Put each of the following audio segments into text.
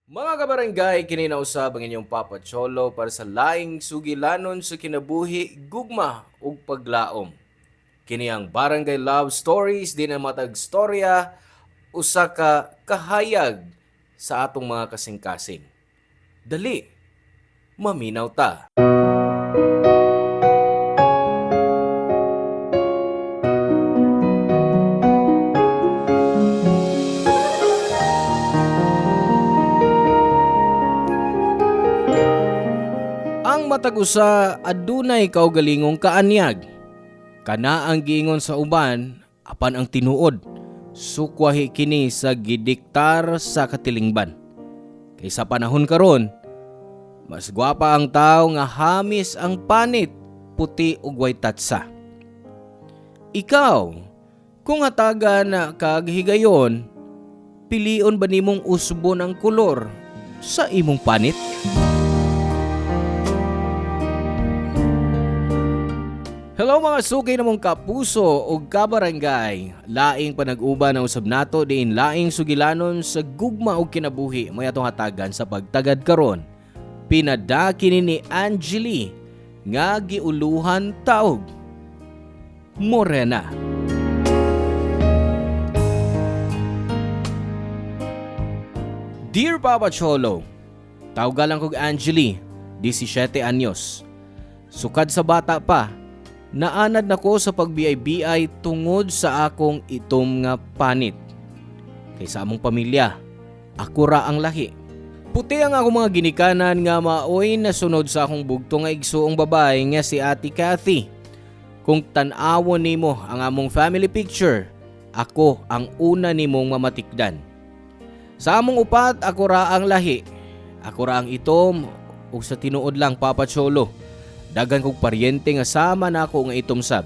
Mga kabarangay, kininausab ang inyong Papa Cholo para sa laing sugilanon sa kinabuhi, gugma ug paglaom. Kini ang Barangay Love Stories din ang matag storya usa ka kahayag sa atong mga kasing-kasing. Dali, maminaw ta. Ang matag usa adunay kaugalingong kaanyag. Kana ang giingon sa uban apan ang tinuod sukwahi kini sa gidiktar sa katilingban. Kaysa panahon karon, mas gwapa ang tao nga hamis ang panit, puti ug way tatsa. Ikaw, kung hatagan na kaghigayon, pilion ba nimong usbon ang kolor sa imong panit? Hello mga sugay namong kapuso o kabarangay. Laing panag-uba na usab nato diin laing sugilanon sa gugma og kinabuhi may atong hatagan sa pagtagad karon. Pinadaki ni Angeli nga giuluhan taog Morena. Dear Papa Cholo, tawgalan kog Angeli, 17 anyos. Sukad sa bata pa, naanad nako sa pagbiay-biay tungod sa akong itom nga panit. Kaysa among pamilya, ako ra ang lahi. Puti ang akong mga ginikanan nga maoy nasunod sa akong bugto nga igsuong babae nga si Ate Cathy. Kung tan-awon nimo ang among family picture, ako ang una nimong mamatikdan. Sa among upat, ako ra ang lahi. Ako ra ang itom ug sa tinuod lang Papa Cholo. Dagan kong paryente nga sama na ako nga itumsab.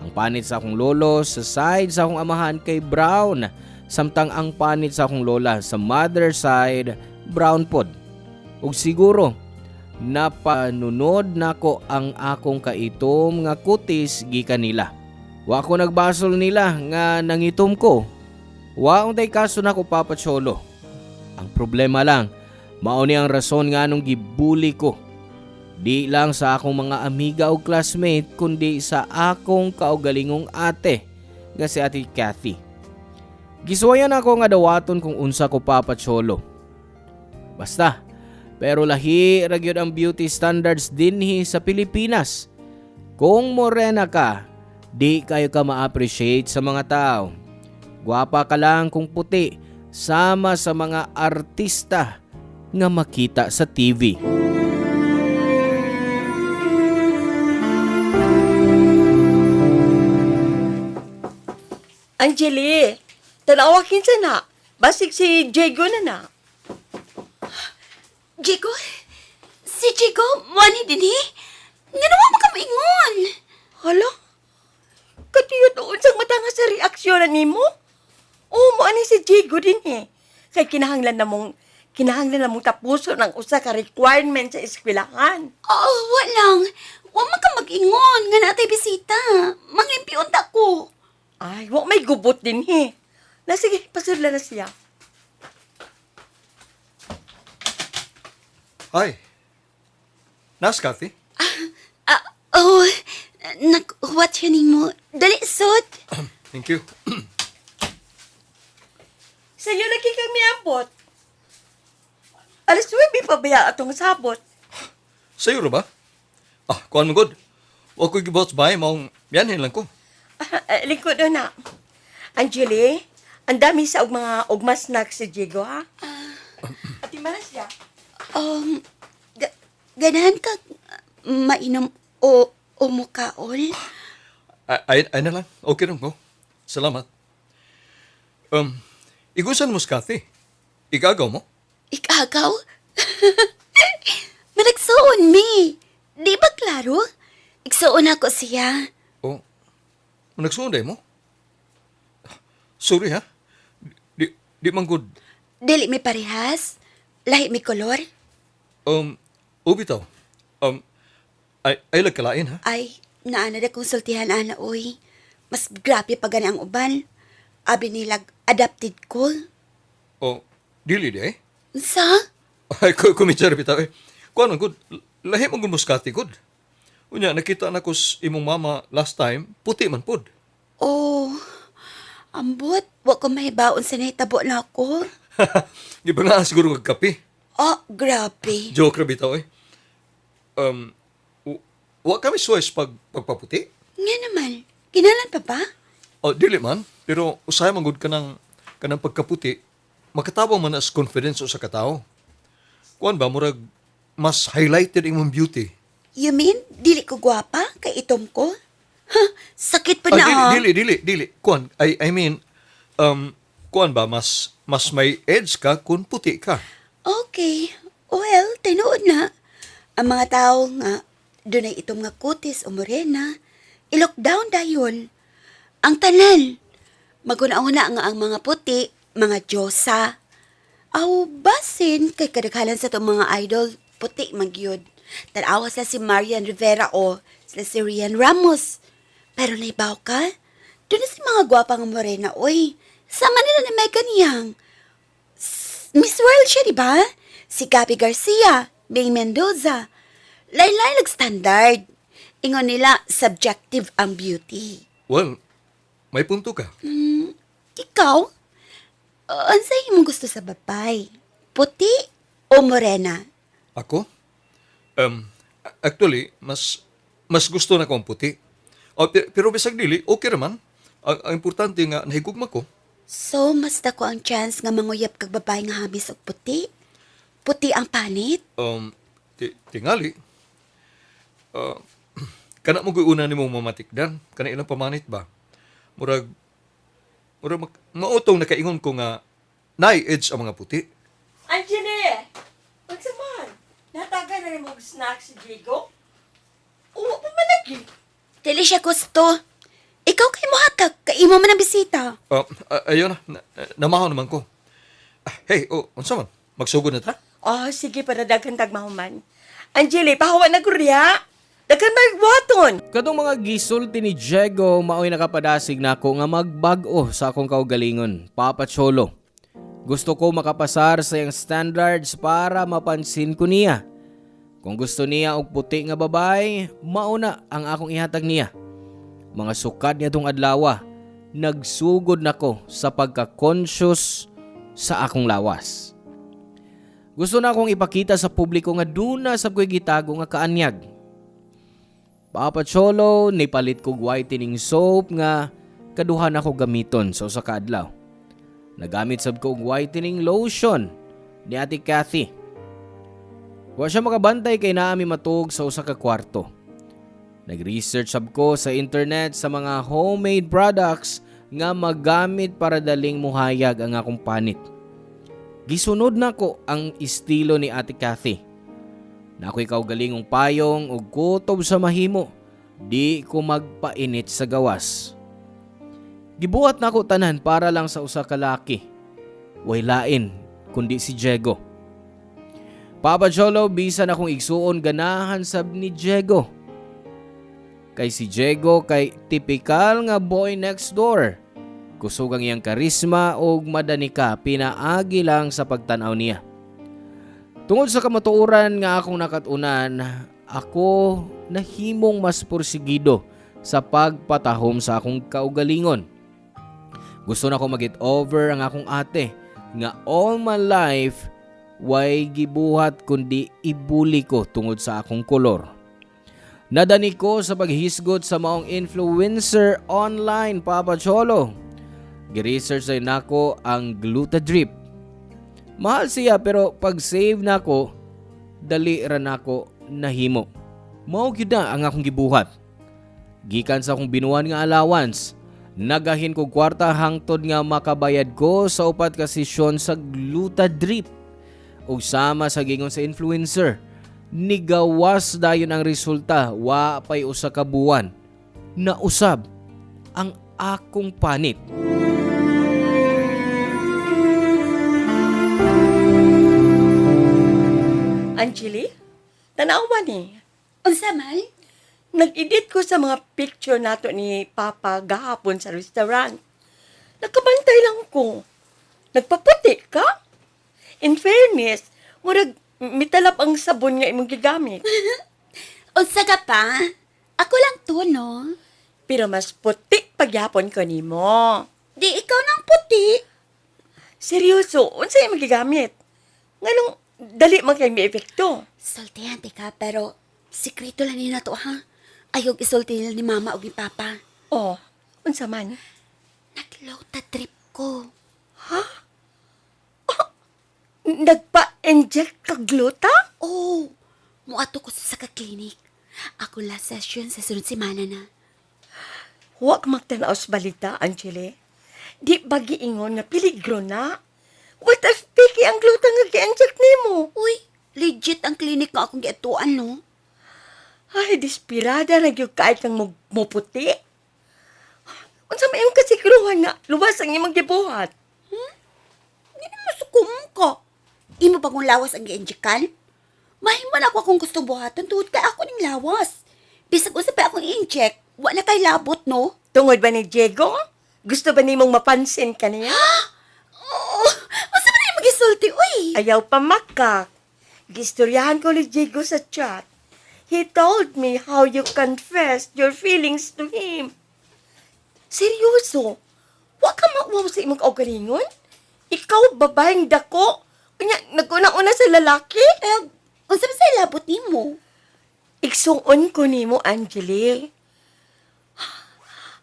Ang panit sa akong lolo sa side sa akong amahan kay brown, samtang ang panit sa akong lola sa mother side brown pod. Ug siguro napanunod nako ang akong kaitom nga kutis gikan nila. Wa ko nagbasol nila nga nangitom ko. Wa untay kaso nako Papa Cholo. Ang problema lang, mao ni ang rason nga anong gibuli ko. Di lang sa akong mga amiga o classmate kundi sa akong kaugalingong ate nga si Ate Cathy. Gisuwayan ako nga dawaton kung unsa ko Papa Cholo. Basta, pero lahi ra gyud ang beauty standards dinhi sa Pilipinas. Kung morena ka, di kayo ka ma-appreciate sa mga tao. Gwapa ka lang kung puti sama sa mga artista nga makita sa TV. Angeli, tanawakin sa na. Basig si Diego na. Jigo? Si Jigo? Wani din eh? Nga naman makamingon. Hala? Katiyo doon sa mata nga sa reaksyon ni mo? Oo, mo ani si Diego din eh. Kay kinahanglan na mong tapuso ng usa ka requirement sa eskwelahan. Oh, walang. Wa man ka mag-ingon nga natay bisita. Manglimpiyon ta ko. Ay, wak may gubot din eh. Na sige, pasudla na siya. Hi. Nas, Kathy? Oh, nag-what siya mo. Dali, sud. Thank you. Sa'yo lagi kami abot. Alas 9 pa baya atong sabot. Sa'yo ba? Kuhan mo good. Huwag ko gibot ba, maong biyanin lang ko. Lingkod na. Angeli, ang dami sa mga ugma snacks si Diego, ha? Ati manas siya. Ganahan ka mainom o mukaol? Ay na lang. Okay lang ko. Salamat. Igusan mo si Kathy. Igagaw mo? Ikagaw? Managsuon mi. Di ba klaro? Igsuon ako siya. O, nagsunday mo? Sorry ha. Di man good. Dili mi parehas. Lahi mi kolor. Bitaw. Ay lagkalain ha. Ay, naana da konsultihan ana oy. Mas grabe pa gani ang uban. Abi nilag adapted ko. O, dili di eh. Sa? Ay, kumitsa bitaw eh. Kuan man gud, lahi man gud muskati gud. Unya, nakita na ko sa imong mama last time, puti man pod. Oh, ambot. Wa ko mahibaon sa nahitabo na ako. Di ba nga siguro magkape? Oh, grabe. Joke ra bitaw eh. Wa kami suwes pagpaputi? Nga naman. Kinalan pa ba? O, dili man. Pero usahay man gud kanang pagkaputi, makatabang man as confidence sa katao. Kuan ba, murag mas highlighted imong beauty. You mean, dili ko gwapa? Kay itom ko? Ha? Sakit pa na ah. Dili. Kuan, I mean, kuan ba, mas may edge ka kung puti ka. Okay. Well, tinuod na. Ang mga tao nga, doon ay itong nga kutis o morena, i-lockdown dayon. Ang tanan, maguna-una nga ang mga puti, mga diyosa. Aw, basin, kay kadaghanan sa itong mga idol, puti magyod. Tanawa sila si Marian Rivera o sila si Rian Ramos. Pero naibaw ka? Doon na si mga gwapang morena, oy. Sama nila ni Megan Young. Miss World siya, di ba? Si Gabby Garcia, May Mendoza. Lain-lain nag-standard. Ingon nila, subjective ang beauty. Well, may punto ka. Ikaw? Ano sa imong gusto sa babay? Puti o morena? Ako? Actually, mas gusto na ko ang puti. Pero bisag dili, okay raman. Ang importante nga, nahigugma ko. So, mas dako ang chance nga manguyap kag babay nga habis og puti? Puti ang panit? Tingali. Kana mo una ni mong mamatikdan. Kana ilang pamanit ba? Murag mautong nakaingon ko nga nai-edge ang mga puti. Angeli! Pagsaman, nataga na rin mong snack si Diego? Uwa pa man lagi. Dili siya gusto. Ikaw kay mo hatag, kay imo man ang bisita. Ayun na, namahon naman ko. Hey, unsa man? Magsugod na ta? Oh, sige para daghan tagmahuman. Angeli, pahawa na gurya. Daghan magbuhaton. Kadong mga gisulti ni Diego, maoy nakapadasig na ako nga magbag-o sa akong kaugalingon. Papa Cholo. Gusto ko makapasar sa iyang standards para mapansin ko niya. Kung gusto niya og puti nga babay, mauna ang akong ihatag niya. Mga sukad niya tong adlawa, nagsugod nako sa pagka-conscious sa akong lawas. Gusto na akong ipakita sa publiko nga duna sa ko'y gitago nga kaanyag. Papa Cholo, nipalit ko whitening soap nga kaduhan ako gamiton sa usa ka adlaw. Nagamit sab ko og whitening lotion ni Ate Cathy. Wa siya makabantay kay naami matug sa usa ka kwarto. Nag-research sab ko sa internet sa mga homemade products nga magamit para daling muhayag ang akong panit. Gisunod na ko ang estilo ni Ate Cathy. Na ako'y kaugalingong payong o kutob sa mahimo, di ko magpainit sa gawas. Gibuhat na ako tanan para lang sa usa ka laki. Way lain, kundi si Diego. Papa Cholo, bisan akong igsuon ganahan sab ni Diego. Kay si Diego kay tipikal nga boy next door. Kusog ang iyang karisma o madanika pinaagi lang sa pagtanaw niya. Tungod sa kamatuoran nga akong nakatunan, ako nahimong mas porsigido sa pagpatahom sa akong kaugalingon. Gusto na ko mag-get over ang akong ate nga all my life way gibuhat kundi ibuli ko tungod sa akong kolor. Nadani ko sa paghisgot sa maong influencer online, Papa Cholo. Gi-research ay nako ang Glutadrip. Mahal siya pero pag save na ko, dali ra nako nahimo. Mao gyud na ang akong gibuhat. Gikan sa akong binuan nga allowance, nagahin ko kwarta hangtod nga makabayad ko sa upat ka sesyon sa Glutadrip. O sama sa gingon sa influencer, nigawas dayon ang resulta, wa pay usa ka buwan. Nausab ang akong panit. Angeli, tanawa ni. Unsa man? Nag-edit ko sa mga picture nato ni Papa gahapon sa restaurant. Nagkabantay lang ko. Nagpaputi ka? in fairness, murag mitalap ang sabon nga imong gigamit. Unsa ka pa? Ako lang to, no? Pero mas puti pagyapon ko nimo. Di ikaw nang puti. Seryoso, unsa imong gigamit? Nganong dali man kay may epekto. Sultihan ka, pero sikreto lang nila to, ha? Ayog isulti nila ni mama o ni papa. Oh, unsa man? Naglow-ta trip ko. Nagpa-inject ka gluta? Oh, muato ko sa klinik. Ako last session sa sunod semana na. Huwag magtanaw sa balita, Angele. Di ba giingon nga peligro na? What if piki ang gluta nga gi-inject nimo? Uy, legit ang klinik nga akong giatuan, no? Ay, desperada na gyud kay kang muputi. Unsa may imong kasiguruhan nga luwas ang imong gibuhat? Hindi naman sukum ko. Imo ba kung lawas ang gi-injectan? Mahiman ako akong gusto buhatan tuod kay ako ning lawas. Bisag usap pa akong i-inject, wa na kay labot, no? Tungod ba ni Diego? Gusto ba nimong mapansin ka niya? Oh, masa ba na yung magisulti, uy? Ayaw pa makak. Gistoryahan ko ni Diego sa chat. He told me how you confessed your feelings to him. Seryoso? Wa ka mauwaw sa imong kaugalingon? Ikaw, babaeng dako? Kanya, naguna-una sa lalaki? Unsa ba sa labot nimo? Igsuon ko nimo, Angeli.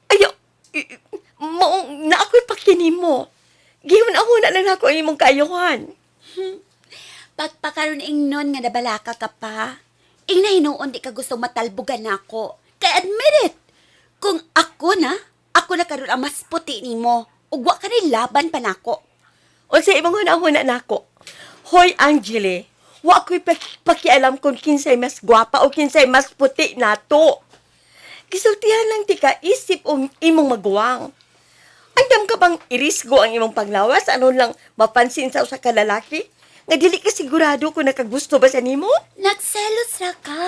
Ayaw, maong na ako'y pakinimo. Giyon ako na lang ako ang imong kaayuhan. Pagpakaroon ingnon nga nabalaka ka pa. Ing nahinuon di ka gusto matalbugan ako. Kay admit it. Kung ako na karon ang mas puti nimo. Ug wa ka ni laban pa nako. O sa imong hunahuna nako. Hoy, Angeli, wa ko'y pakialam kung kinsay mas gwapa o kinsay mas puti nato. Gisultihan lang ti ka isip o imong maguwang. Andam ka bang irisgo ang imong panglawas? Ano lang mapansin sa usa ka lalaki? Nga dili ka sigurado kung nakagusto ba sa nimo? Nagselos ra ka.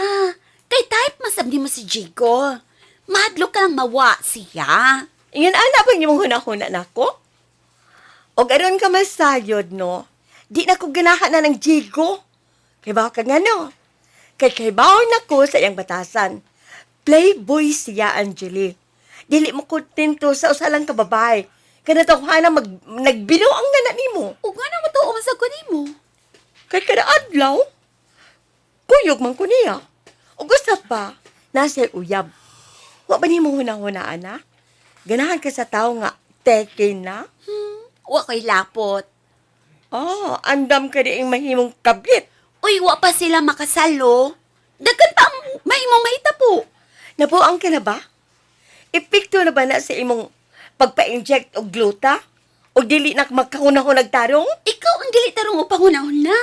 Kay type masab nimo si Jigo. Mahadlo ka lang mawa siya. Ingon ana pa imong hunahuna nako. Og aron ka masayod no. Di na ko ganahan na ng Jigo. Kay ba ka nga no? Kay baon nako sa iyang batasan. Playboy siya, Angeli. Dili mo kontento sa usa lang ka babae. Kana tawhana nagbilo ang nana nimo. Ug nga na matuo man sa ko nimo. Kay kada adlaw, kuyog man ko niya. O gusto pa, nasa uyab. Wa ba nimo hunahunaan na? Ganahan ka sa tao nga, teke na? Wa ko'y lapot. Oh, andam ka diing mahimong kabit. Uy, wa pa sila makasalo. Dagkan pa ang mahimong mahitabo. Nabuang ka na ba? Epekto na ba na sa imong pagpa-inject og gluta? O dili na magkahunahunag tarong? Ikaw ang dili tarong mo panghuna-huna.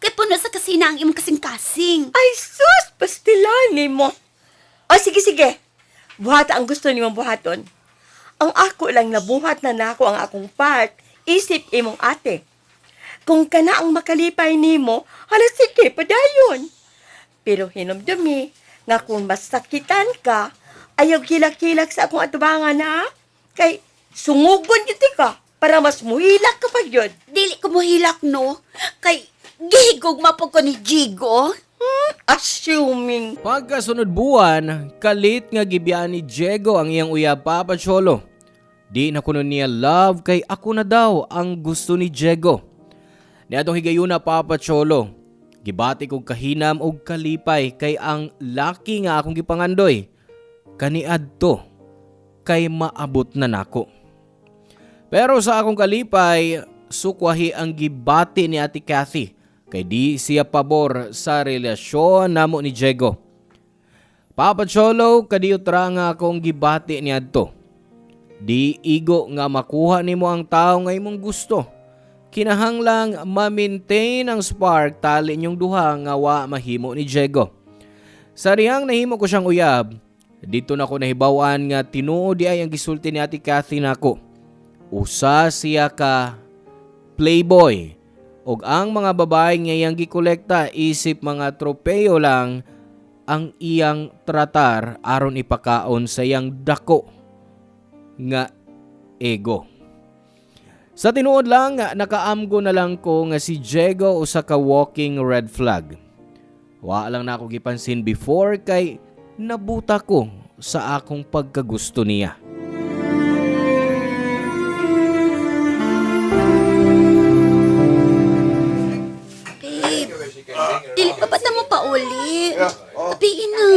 Kay puno sa kasina ang imong kasing-kasing. Ay, sus! Pastilani mo. O, sige. Buhata ang gusto ni mong buhaton. Ang ako lang nabuhat na nako ang akong part. Isip imong ate. Kung kana ang makalipay nimo, hala sige, padayon. Pero hinumdumi nga kung masakitan ka, ayaw kilak-kilak sa akong atubangan na. Kay sungugon yun ka para mas muhilak ka pa yun. Dili ko mohilak, no? Kay gihigog mapog ko ni Jigo. Assuming. Pagkasunod buwan, kalit nga gibiyaan ni Diego ang iyang uyab Papa Cholo. Di na kuno niya love kay ako na daw ang gusto ni Diego. Niadtong higayuna Papa Cholo, gibati kog kahinam og kalipay kay ang laki nga akong gipangandoy. Kaniadto kay maabot na nako. Pero sa akong kalipay, sukwahi ang gibati ni Ate Cathy kay di siya pabor sa relasyon namo ni Diego. Papa Cholo, kadiyot ra nga akong gibati niadto. Di igo nga makuha nimo ang tao nga imong gusto. Kinahanglang ma-maintain ang spark tali inyong duha nga wa mahimo ni Diego. Sa rihang nahimo ko siyang uyab, dito na ko nahibawan nga tinuod di ay ang gisulti ni Ate Cathy nako. Usa siya ka playboy ug ang mga babae nga iyang gikolekta isip mga tropeyo lang ang iyang tratar aron ipakaon sa iyang dako nga ego. Sa tinuod lang, nakaamgo na lang ko nga si Diego usa ka walking red flag. Wa lang na ako gipansin before kay nabuta ko sa akong pagkagusto niya. Babe, dili pa ba't na mo pa uli? Tapiin na.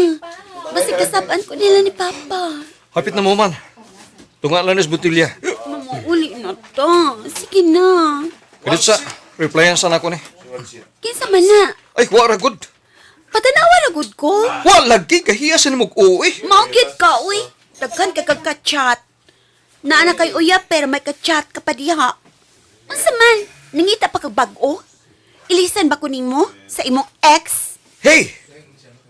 Basta kasapaan ko nila ni Papa. Hapit na mo man. Tunga lang nas butilya. Mamuuli na to. Sige na. Kadit sa replyan sa nako ni. Kinsa man na. Ay, wala good. Patanawa na good ko. Wa lagi kahiyasan mo uwi. Maugit ka, uy. Daghan ka kagka-chat. Naana kay uyap pero may ka-chat ka pa diha. Unsa man, nangita pa kag bag-o? Ilisan ba kuning mo sa imong ex? Hey!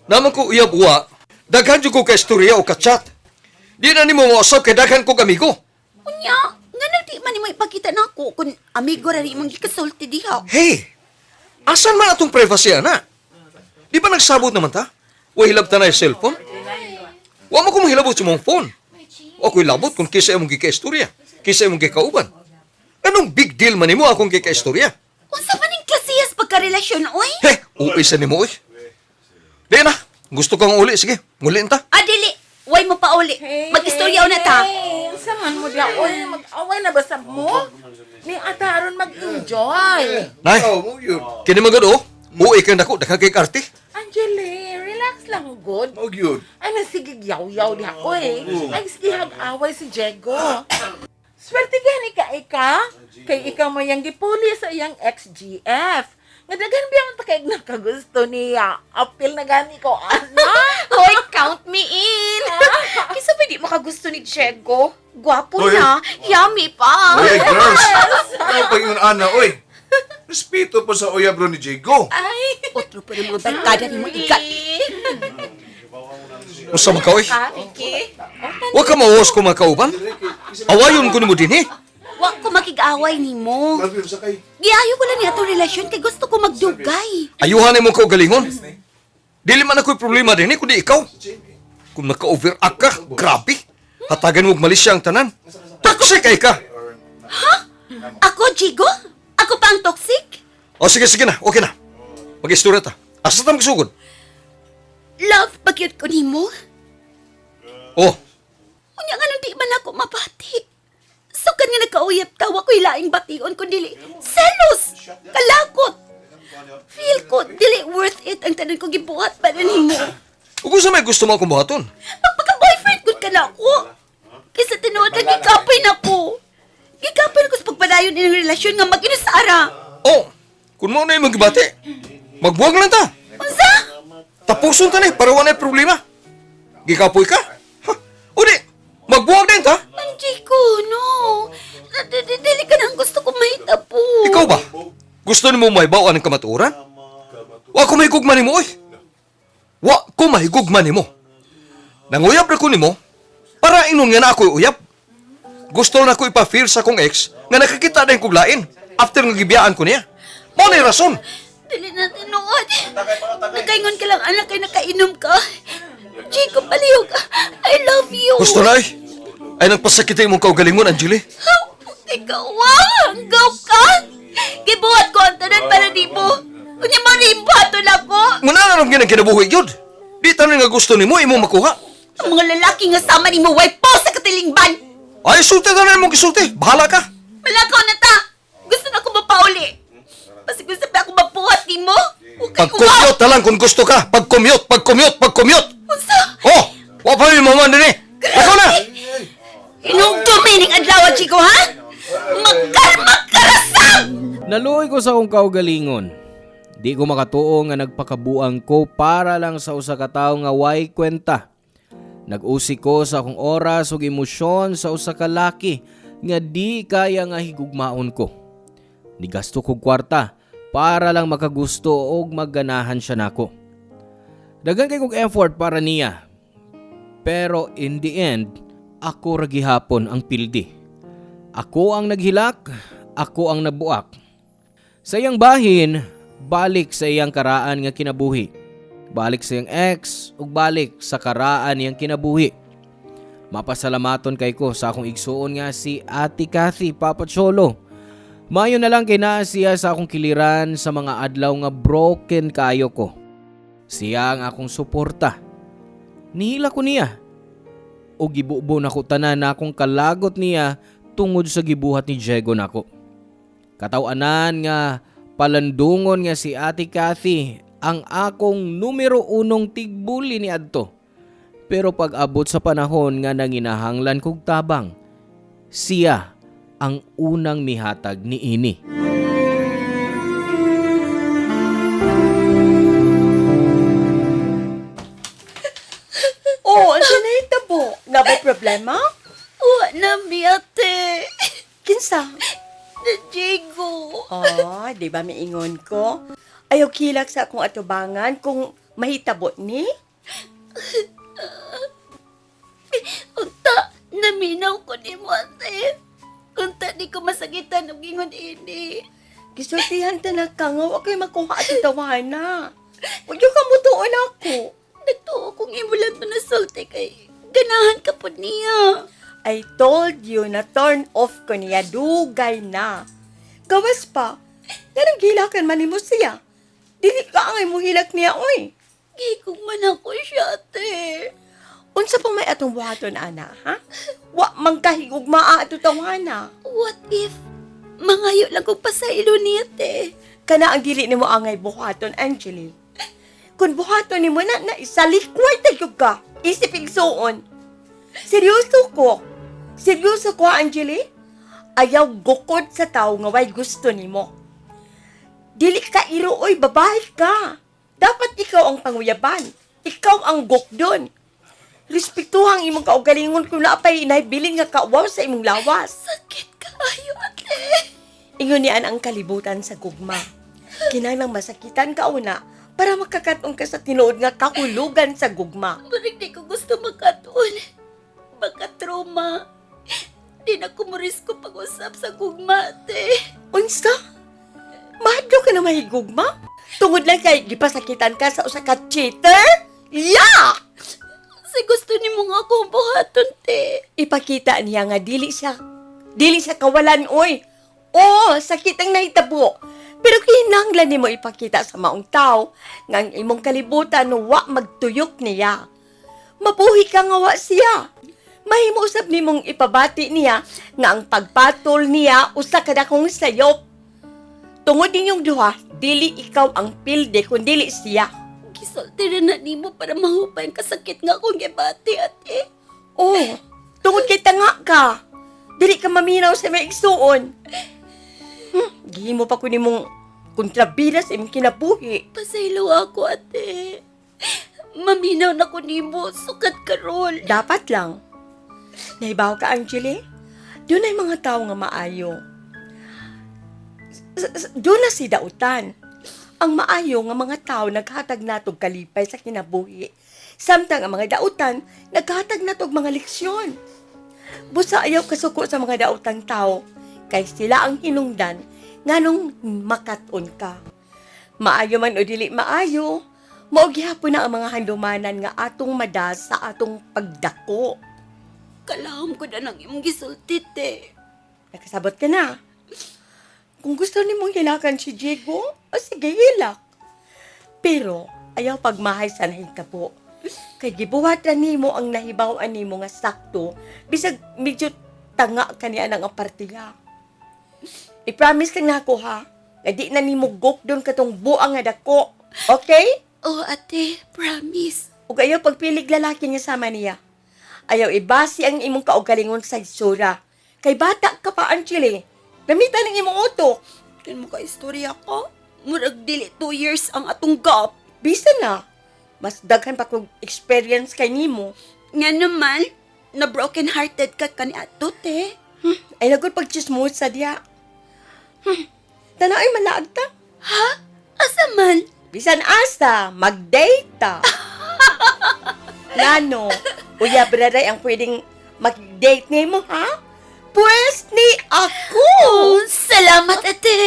Naman ko uyab uwa. Daghan jud ko ka istorya o ka chat. Di na nimo mausap kay daghan ko amigo. Unya, nga di man nimo ipakita nako kung amigo ra imong gikasulti diha. Hey! Asan man atong privacy ana? Di ba nagsabot naman ta? Wa hilab ta na yung cellphone? Wa mo ko mahilabot sa mong phone. O ako'y labot kung kisa imong gika-istorya. Kisa imong gikauban. Anong big deal man nimo akong gika-istorya? Unsa man ning klasiyas pagkarelasyon, oy? He, uwi sa nimo oy. Di na, gusto kang uli. Sige, nguliin ta. Adili, way mo pa uli. Mag-istorya na ta. Hey, saman mo diya, oy, mag-away na ba sa mo? Ni ataron mag-enjoy. Nay, kini magad o. Uwi kang dako, dakang kay karte. Angeli, relax lang, good. Oh, yun. Ay, nasigig yaw-yaw diha, oy. Ay, sige, hag-away si Diego. Swerte gani ka, Kay ikaw mo yung gipuli sa iyang ex-GF. Nga dagan biyang takay nakagusto niya. Apil na gani ko, ana. Hoy, count me in. Kisa pa di makagusto ni Diego. Gwapo Hoy. na, yummy pa. Oy, girls! Ano pa yung ana, oy? Respeto pa sa uyab ro ni Diego. Otro pa ng mga barkada ni mo ikat. Usa man ka oy. Ha, Vicky? Wa ka mawas ko makauban. Awayon ko nimo dinhi. Wa ko makig-away ni mo. Malvin, sakay. Giayo ko lang niya itong relasyon kay gusto ko magdugay. Ayuhan mo ko galingon. Dili man ako'y problema dinhi kundi ikaw. Kung naka-overact ka, grabe. Hatagan mo og Malaysia ang tanan. Toxic kay ka. Ako, Jigo? Ako pa ang toxic? O sige, sige na. Okay na. Mag-istorya ta. Asa ta magsugod? Love, bagyot ko ni mo? Oh, Unya nga nang di man ako mabati. Sukad nga nagkauyap tawa ko'y laing bation kundi selos, kalakot. Feel ko, dili worth it ang tanan ko gibuhat para ni mo. ug sa may gusto mo akong buhaton. Pagpaka-boyfriend ko ka na ako. Kaysa tinuod na gikapay na ko. Gikapay na ko sa pagpadayon ng relasyon nga mag-inusara. Oh, kung mo na yung magibati, magbuwag lang ta. Unsa? Tapuson ta ni para wala problema. Gikapoy ka? Ha? O di, magbuwag din ta. Hindi ko, no. Dili ka nang gusto ko mahitabo. Ikaw ba? Gusto ni mo mahibaw ang kamaturan? Wa ko mahigugman ni mo, oy. Wa ko mahigugman ni mo. Nanguyap na ko ni mo, para inon nga na ako'y uyap. Gusto na ko ipa-feel sa kong ex nga nakakita na yung kuglain after nga gibiyaan ko niya. Mo na yung rason. Dili na tinuod. Nakaingon ka lang, anak, kay nakainom ka. Chico, palihog. I love you. Gusto na ay nagpasakitin mong kaugalingon, Angeli. Ikaw, hanggaw ka. Gibuhat ko ang tanan para di mo. Kunya mo rin buhaton ako. Muna na lang ginang kinabuhi yun. Di tanong nga gusto ni mo, imong makuha. Ang mga lalaki nga sama ni mo, way po sa katilingban. Ay, sulti na rin mong kisulti. Bahala ka. Malakaw na ta. Gusto na ako mapauli. Basta gusto pa ako mabuhat ni mo. Okay, Pag-commute na lang kung gusto ka. Pag-commute. Unsa? Oh, wa pa yung maman din eh. Ako na. Inugtumi ning adlaw, Chico, ha? Magkarasam! Naluoy ko sa akong kaugalingon. Di ko makatuo nga nagpakabuang ko para lang sa usa ka tawo nga way kwenta. Nag-usi ko sa akong oras ug emosyon sa usa ka laki nga di kaya nga higugmaon ko. Nigasto kog kwarta para lang makagusto og magganahan siya nako. Daghan kay kog effort para niya. Pero in the end, ako ra gihapon ang pildi. Ako ang naghilak, ako ang nabuak. Sa iyang bahin, balik sa iyang karaan nga kinabuhi. Balik sa iyang ex, ug balik sa karaan niyang kinabuhi. Mapasalamaton kay ko sa akong igsuon nga si Ate Cathy Papa Cholo Mayo na lang kinaa siya sa akong kiliran sa mga adlaw nga broken kayo ko. Siya ang akong suporta. Nihila ko niya. O gibubo na ko tanan na akong kalagot niya tungod sa gibuhat ni Diego nako. Katawanan nga palandungon nga si Ate Cathy ang akong numero 1 tigbuli ni adto. Pero pag abot sa panahon nga nanginahanglan kog tabang, siya ang unang mihatag ni ini. Oh, ang sinahitabo. Nga ba'y problema? Wa na mi ate. Kinsa? Na Diego. Oh, di ba miingon ko? Ayaw kilak sa akong atubangan kung mahitabo ni? Unta, naminaw ko ni mo ate. Unta di ko masakitan ng ingon ini. Gisultihan ta na ka nga, huwag kayo makuha at tawana. Huwag yung kamutuon ako. Nagtuo kong imo lang to nasulti kay ganahan ka po niya. I told you na turn off ko niya, dugay na. Gawas pa, ganang gilakan man mo siya. Dili ka angay mo hilak niya, oy. Gikong man ako siya ate. Unsa pa may atong buhaton, ana, ha? Wa mangkahigog maa ato tawana. What if mangayo lang kong pasaylo niya ate? Kana ang dili nimo angay buhaton, Angeli. Kung buhaton nimo na isalikway tayo ka. Isip igsuon. Seryoso ko. Seryoso ko, Angeli. Ayaw gukod sa tao nga way gusto nimo. Dili ka iruoy, babae ka. Dapat ikaw ang panguyaban. Ikaw ang gukdon. Respetuhang imong kaugalingon kung naapay inaybilin nga kawaw sa imong lawas. Sakit kaayo ate. Ingon niyan ang kalibutan sa gugma. Kinahanglang masakitan ka una para makakatong ka sa tinuod nga kahulugan sa gugma. Parang di ko gusto magkatuon. Magka-trauma. Di na ko morisko pag-usap sa gugma ate. Unsa? Mahadlo ka na mahigugma? Tungod lang kay gipasakitan ka sa usa ka cheater? Yeah! Kasi gusto ni mo nga akong buhaton te. Ipakita niya nga dili siya kawalan oy. Oo, sakit ang nahitabo. Pero kinahanglan nimo ipakita sa maong tao nga ang imong kalibutan wa magtuyok niya. Mabuhi ka nga wa siya. Mahimo usab nimong ipabati niya nga ang pagpatol niya usa ka dakong sayop. Tungod ninyong duha, dili ikaw ang pilde kundi siya. Gisulti na nimo para mahupay ang kasakit nga akong gibati ate. Oh, tungod kay tanga ka. Dili ka maminaw sa may igsuon. Gihimo pa ko nimong kontrabida sa imong kinabuhi. Pasaylo ako ate. Maminaw na ko nimo sukat karol. Dapat lang. Nahibaw ka, Angeli? Doon ay mga tao nga maayo. Doon na si dautan. Ang maayo nga mga tao naghatag natog kalipay sa kinabuhi. Samtang ang mga dautan naghatag natog mga leksyon. Busa ayaw kasuko sa mga daotang tao kay sila ang hinungdan nganong makaton ka. Maayo man o dili maayo, mao gihapon na ang mga handumanan nga atong madas sa atong pagdako. Kalahom ko na ng imong gisulti te. Nakasabot ka na. Kung gusto nimong hilakan si Diego, sige hilak. Pero ayaw pagmahay sa nahitabo. Kay gibuhatan nimo ang nahibaw-an nimo nga sakto, bisag medyo tanga kaniya ng apartiya. I-promise ka na ako ha, nga di na nimo gok doon katong buang nga dako. Okay? Oh ate, promise. Ug ayaw pagpilig lalaki nga sama niya. Ayaw ibasi ang imong kaugalingon sa isura. Kay bata ka pa, Angeli. Gamitan ng imong utok. Kan mo ka istorya ko? Murag dili 2 years ang atong gap. Bisa na. Mas daghan pa kong experience kay nimo. Nga naman, na broken hearted ka kani ato te. Ay nagod pagchismood sa diya. Tanaay malaag ta. Ha? Asa man? Bisan asa, mag-date ta. Lano, uya braday ang pwedeng mag-date nimo ha? Pwes ni ako. Oh, salamat ate.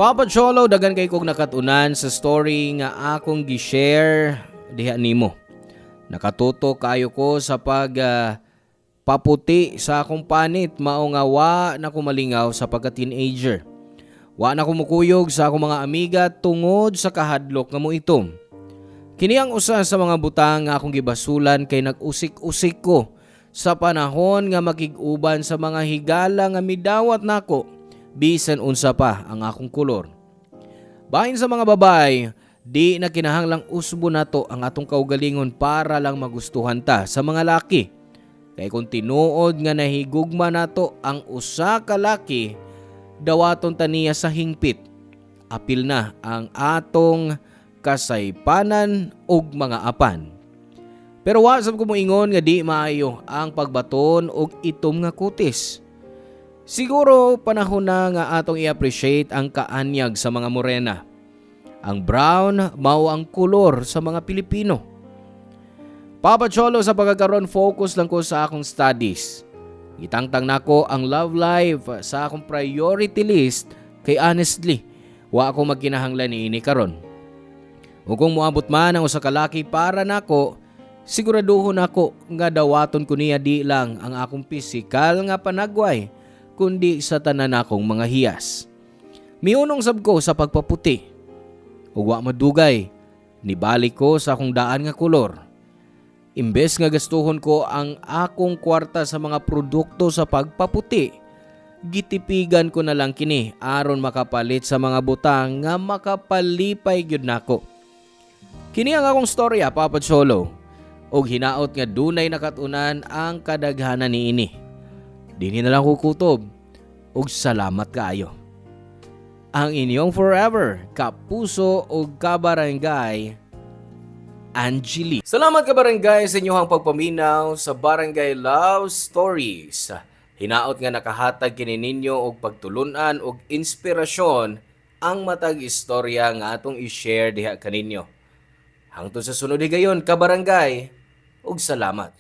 Papa Cholo, dagan kay kog nakatunan sa story nga akong gi-share diha nimo. Nakatuto kayo ko sa paputi sa akong panit mao nga wa na ko malingaw sa pagka-teenager. Wa na ko mukuyog sa akong mga amiga tungod sa kahadlok nga moitom. Kini ang usa sa mga butang nga akong gibasulan kay nag-usik-usik ko sa panahon nga makig-uban sa mga higala nga midawat nako bisan unsa pa ang akong kolor. Bahin sa mga babay, di na kinahanglang usbo nato ang atong kaugalingon para lang magustuhan ta sa mga laki. Kay kung tinuod nga nahigugma nato ang usa ka laki, dawaton ta niya sa hingpit. Apil na ang atong kasaypanan ug mga apan. Pero wasab ko moingon nga di maayo ang pagbaton og itom nga kutis. Siguro panahon na nga atong i-appreciate ang kaanyag sa mga morena. Ang brown mao ang kolor sa mga Pilipino. Papa Cholo, sa pagkakaroon focus lang ko sa akong studies. Itangtang nako ang love life sa akong priority list kay honestly, wa ako magkinahanglan niini karon. Ug kung moabot man ang usa ka laki para nako, siguraduhon ako nga dawaton ko niya di lang ang akong pisikal nga panagway, kundi sa tanan akong mga hiyas. Miunong sab ko sa pagpaputi. Ug wa madugay, nibalik ko sa akong daan nga kolor. Imbes nga gastuhon ko ang akong kwarta sa mga produkto sa pagpaputi, gitipigan ko na lang kini aron makapalit sa mga butang nga makapalipay gyud nako. Kini ang akong storya, Papa Cholo, og hinaot nga dunay nakatunan ang kadaghanan niini. Dinhi na lang ko kutob og salamat kaayo. Ang inyong forever kapuso og kabarangay, Angeli. Salamat kabarangay sa inyong pagpaminaw sa Barangay Love Stories. Hinaot nga nakahatag kini ninyo og pagtulunan og inspirasyon ang matag istorya nga atong i-share diha kaninyo. Hangtod sa sunod higayon kabarangay, og salamat.